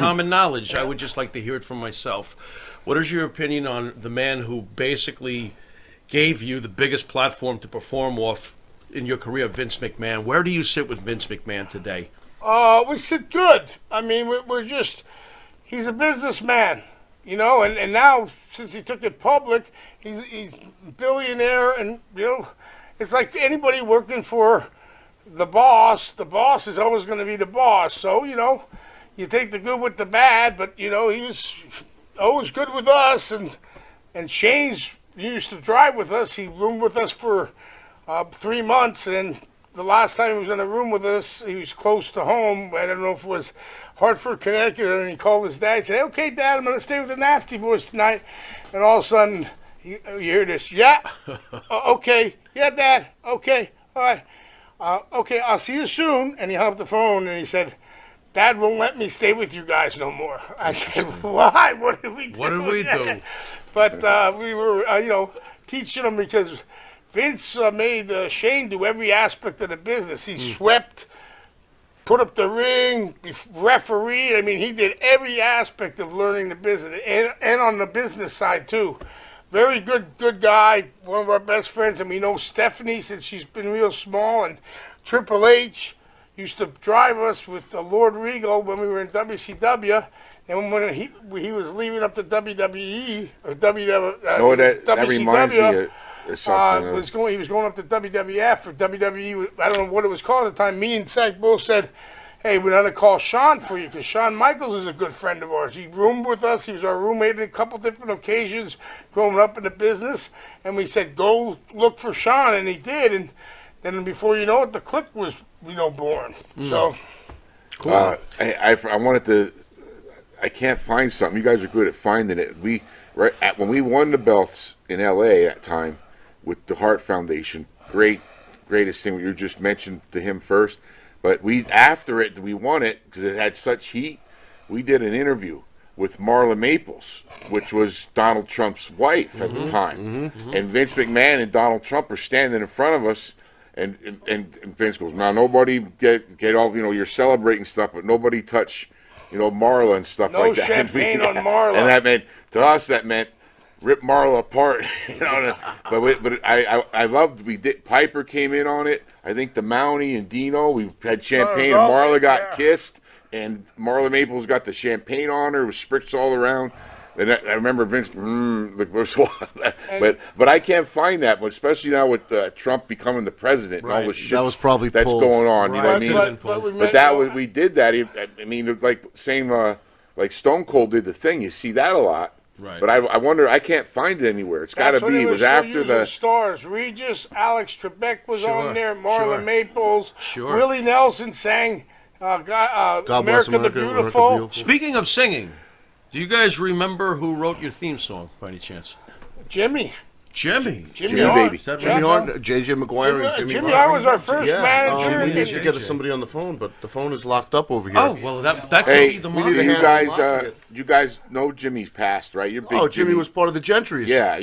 common knowledge. I would just like to hear it from myself. What is your opinion on the man who basically gave you the biggest platform to perform off in your career, Vince McMahon? Where do you sit with Vince McMahon today? We sit good. I mean, we're just, he's a businessman, you know, and now since he took it public, he's a billionaire, and, you know, it's like anybody working for the boss is always going to be the boss. So, you know, you take the good with the bad, but, you know, he was always good with us, and Shane's used to drive with us. He roomed with us for 3 months, and the last time he was in a room with us, he was close to home. I don't know if it was Hartford, Connecticut, and he called his dad and said, "Okay, Dad, I'm going to stay with the Nasty Boys tonight." And all of a sudden, you hear this, "Yeah, okay, yeah, Dad, okay, all right, okay, I'll see you soon." And he hung up the phone, and he said, "Dad won't let me stay with you guys no more." I said, "Why? What did we do?" What did we do? But we were, you know, teaching him, because Vince made Shane do every aspect of the business. He swept, put up the ring, refereed. I mean, he did every aspect of learning the business, and on the business side too. Very good guy, one of our best friends, and we know Stephanie since she's been real small, and Triple H used to drive us with Lord Regal when we were in WCW. And when he was leaving up to WWE or that reminds me of something. He was going up to WWF or WWE. I don't know what it was called at the time. Me and Zach both said, "Hey, we're going to call Shawn for you, because Shawn Michaels is a good friend of ours. He roomed with us. He was our roommate on a couple different occasions growing up in the business." And we said, "Go look for Shawn," and he did. And then before you know it, the Click was, you know, born. So, Cool. I wanted to. I can't find something. You guys are good at finding it. When we won the belts in L.A. at that time with the Hart Foundation, greatest thing. You just mentioned to him first, but after we won it because it had such heat. We did an interview with Marla Maples, which was Donald Trump's wife at the time, and Vince McMahon and Donald Trump are standing in front of us. And Vince goes, "Now nobody get all, you know, you're celebrating stuff, but nobody touch, you know, Marla and stuff like that." No champagne on Marla. And that meant, to us, that meant rip Marla apart. You know, but I loved, Piper came in on it. I think the Mountie and Dino, we had champagne, and Marla got kissed, and Marla Maples got the champagne on her, it was spritzed all around. And I remember Vince, but I can't find that. But especially now with Trump becoming the president and all the shit that was probably that's pulled. going on. You know what I mean? But that was, we did that. I mean, like same like Stone Cold did the thing. You see that a lot. Right. But I wonder. I can't find it anywhere. It's got to be. It was after the stars. Regis, Alex Trebek was on there. Sure. Marla Maples. Sure. Willie Nelson sang God Bless America the Beautiful. Speaking of singing, do you guys remember who wrote your theme song, by any chance? Jimmy. Jimmy Hart. Baby. Jimmy Hart, J.J. Maguire, and Jimmy Hart was our first Yeah, manager. we need to get somebody on the phone, but the phone is locked up over here. Oh, well, that could Hey, be the you monitor. guys know Jimmy's past, right? You're big. Oh, Jimmy was part of the Gentrys. Yeah,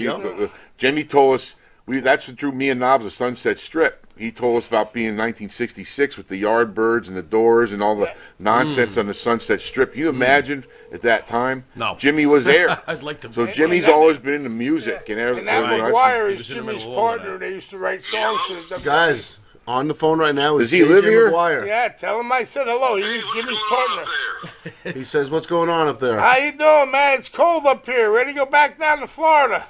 Jimmy told us. That's what drew me and Knobs to Sunset Strip. He told us about being in 1966 with the Yardbirds and the Doors and all the nonsense on the Sunset Strip. Can you imagine at that time? No. Jimmy was there. I'd like to. So Jimmy's always been into music and everything. And that Maguire is He was in the Jimmy's middle of all of partner. that. They used to write songs for the Guys, on the phone right now is Does he J.J. live here? Maguire. Yeah, tell him I said hello. He was What's Jimmy's going on partner. up there? He says, "What's going on up there?" How you doing, man? It's cold up here. Ready to go back down to Florida?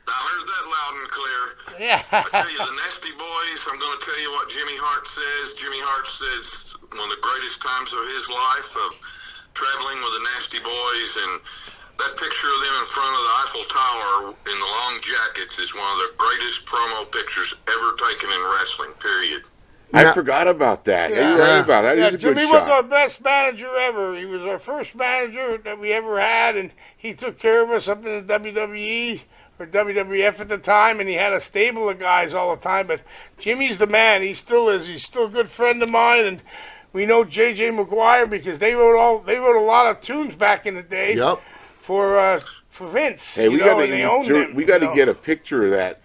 I heard that loud and clear. Yeah. I tell you, the Nasty Boys, I'm going to tell you what Jimmy Hart says. Jimmy Hart says one of the greatest times of his life of traveling with the Nasty Boys, and that picture of them in front of the Eiffel Tower in the long jackets is one of the greatest promo pictures ever taken in wrestling, period. I forgot about that. Yeah. You're right about that. Yeah, He's a good Jimmy was our shot. best manager ever. He was our first manager that we ever had, and he took care of us up in the WWE or WWF at the time, and he had a stable of guys all the time. But Jimmy's the man. He still is. He's still a good friend of mine, and we know J.J. Maguire because they wrote a lot of tunes back in the day. Yep. For for Vince. Hey, we and got they own them. to get a picture of that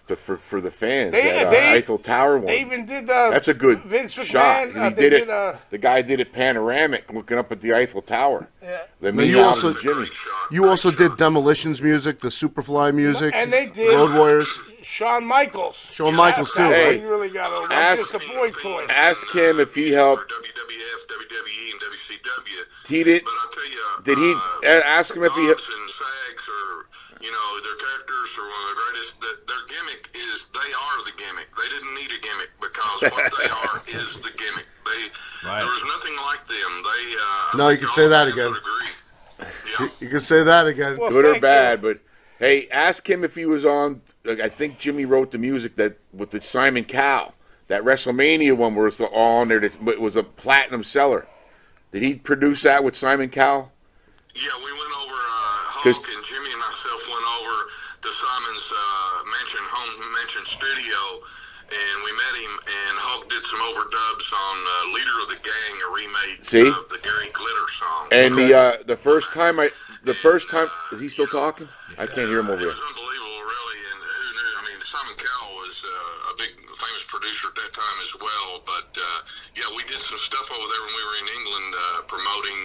for the fans. That Eiffel Tower one. They even did That's a good Vince McMahon. shot. And he did it. The guy did it panoramic, looking up at the Eiffel Tower. Yeah. You also Jimmy. You also did Demolition's music, the Superfly music, and they did Road Warriors. Shawn Michaels. Shawn Michaels too. Hey, He really got over. ask- Just a boy toy. Ask him if he helped. WWF, WWE, and WCW. He did. But I'll tell you, Did he ask him if he? Dogs and Sags are, their characters are one of the greatest. Their gimmick is they are the gimmick. They didn't need a gimmick because what they are is the gimmick. There was nothing like them. No, you can say that again. Yeah. You can say that again. Well, Good or thank bad, but hey, ask him if he was on. I think Jimmy wrote the music with the Simon Cowell, that WrestleMania one where it's all on there. It was a platinum seller. Did he produce that with Simon Cowell? Yeah, we went over. Hulk and Jimmy and myself went over to Simon's home mansion studio, and we met him. And Hulk did some overdubs on "Leader of the Gang," a remake of the Gary Glitter song. And the first time, is he still talking? I can't hear him over It there. was unbelievable, really. And who knew? I mean, Simon Cowell was a big, famous producer at that time as well. But yeah, we did some stuff over there when we were in England promoting,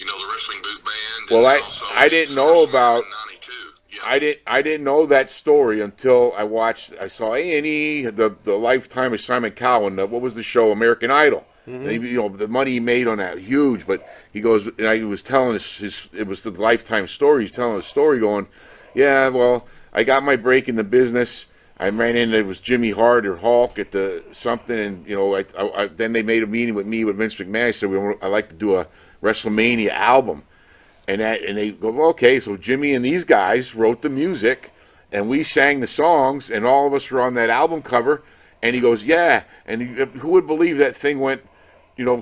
the Wrestling Boot Band. Well, and also I didn't know about. in 92. Yeah. I didn't know that story until I saw A&E, the lifetime of Simon Cowell, and what was the show, American Idol. Mm-hmm. And the money he made on that, huge. But he goes, and I was telling it was the lifetime story. He's telling a story, going, yeah, well, I got my break in the business. I ran into, it was Jimmy Hart or Hulk at the something, and then they made a meeting with me with Vince McMahon. I said, I'd like to do a WrestleMania album. And they go, well, okay, so Jimmy and these guys wrote the music, and we sang the songs, and all of us were on that album cover. And he goes, yeah, and who would believe that thing went,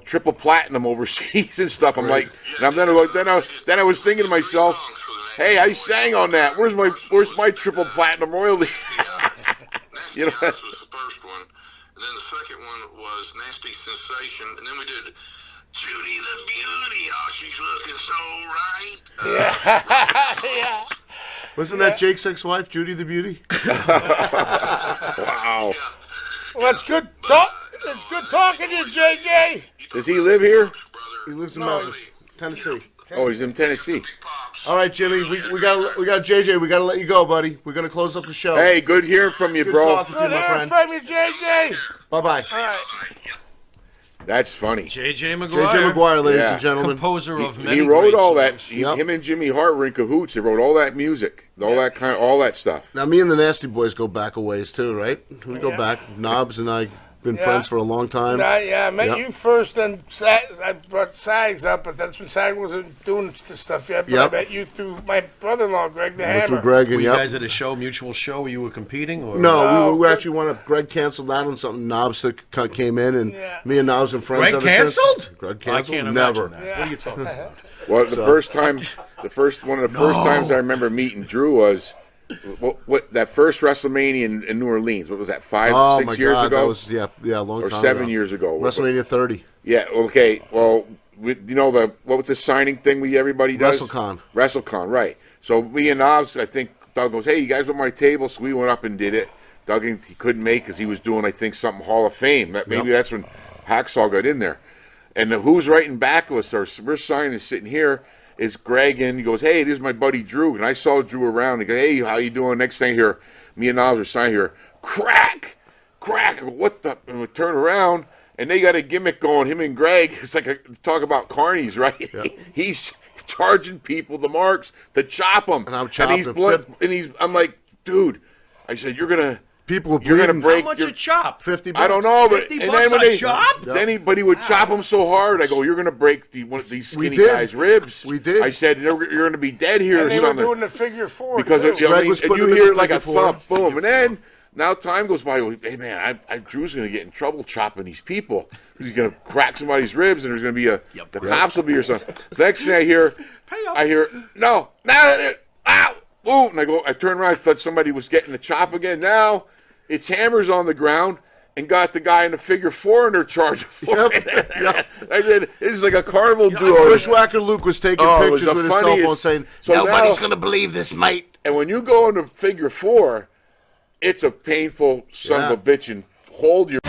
triple platinum overseas and stuff. I'm like, and then I was thinking to myself, hey, I sang on that. Where's my triple platinum royalty? Nasty House was the first one, and then the second one was Nasty Sensation, and then we did Judy the Beauty. Oh, she's looking so right. Yeah. Wasn't that Jake's ex-wife, Judy the Beauty? Wow. Well, that's good talk. It's good talking to you, JJ. Does he live here? He lives in Memphis, Tennessee. Oh, he's in Tennessee. All right, Jimmy, we got JJ. We got to let you go, buddy. We're gonna close up the show. Hey, good hearing from you, Good bro. talking to you, Good my hearing friend. from you, JJ. Bye-bye. All right. That's funny. J.J. Maguire, JJ Maguire, ladies Yeah. and gentlemen. composer of many He wrote great all that. songs. Yep. Him and Jimmy Hart were in cahoots. They wrote all that music, all that stuff. Now, me and the Nasty Boys go back a ways too, right? We go back. Knobs and I been Yeah. friends for a long time. I met Yep. you first, and I brought Sags up, but that's when Sag wasn't doing the stuff yet. But Yep. I met you through my brother-in-law, Greg the Went Hammer. through Greg Were and you yep. guys at a show, mutual show, where you were competing? Or? No, we Greg- actually wanted. Greg canceled that on something. Knobs came in, and Yeah. me and Knobs and friends. Greg ever canceled? Since. Greg I canceled. can't Never. imagine that. What are you talking about? Well, one of the first times I remember meeting Drew was what that first WrestleMania in New Orleans. What was that? Oh 6 my years God, ago, that was a long or time 7 ago. years ago? WrestleMania 30. Yeah. Okay. Well, what was the signing thing everybody does? WrestleCon. WrestleCon, right? So me and Oz, I think Doug goes, "Hey, you guys want my table?" So we went up and did it. Doug, he couldn't make because he was doing, I think, something Hall of Fame. Maybe that's when Hacksaw got in there. And who's writing back of us? We're signing, sitting here. Is Greg, and he goes, "Hey, this is my buddy Drew." And I saw Drew around. He goes, "Hey, how you doing?" Next thing here, me and Oz are signing here. Crack. I go, what the? And we turn around, and they got a gimmick going. Him and Greg. It's like talk about carnies, right? Yeah. He's charging people the marks to chop them. And I'm chopping I'm like, dude. I said, you're gonna People were You're gonna bleeding. break How much your- a chop? 50 bucks. I don't know, but 50 and bucks then when a they chop? but he would chop them so hard. I go, you're gonna break one of these We skinny did. guys' ribs. We did. I said, you're gonna be dead here And or they were something. doing the figure four, Because too. it's, I Greg mean, was and putting you him in hear the like a figure four. thump, boom, and then now time goes by. Hey man, Drew's gonna get in trouble chopping these people. He's gonna crack somebody's ribs, and there's gonna be the cops will be or something. So next thing I hear no, ow, ooh, and I turn around. I thought somebody was getting the chop again. Now it's Hammer's on the ground, and got the guy in the figure four in their charger for it. Yep. I said, it's like a carnival duo. Bushwhacker Luke was taking Oh, it was pictures the with his cell phone funniest- saying, So nobody's now- going to believe this, mate. And when you go into figure four, it's a painful son of a bitch and hold your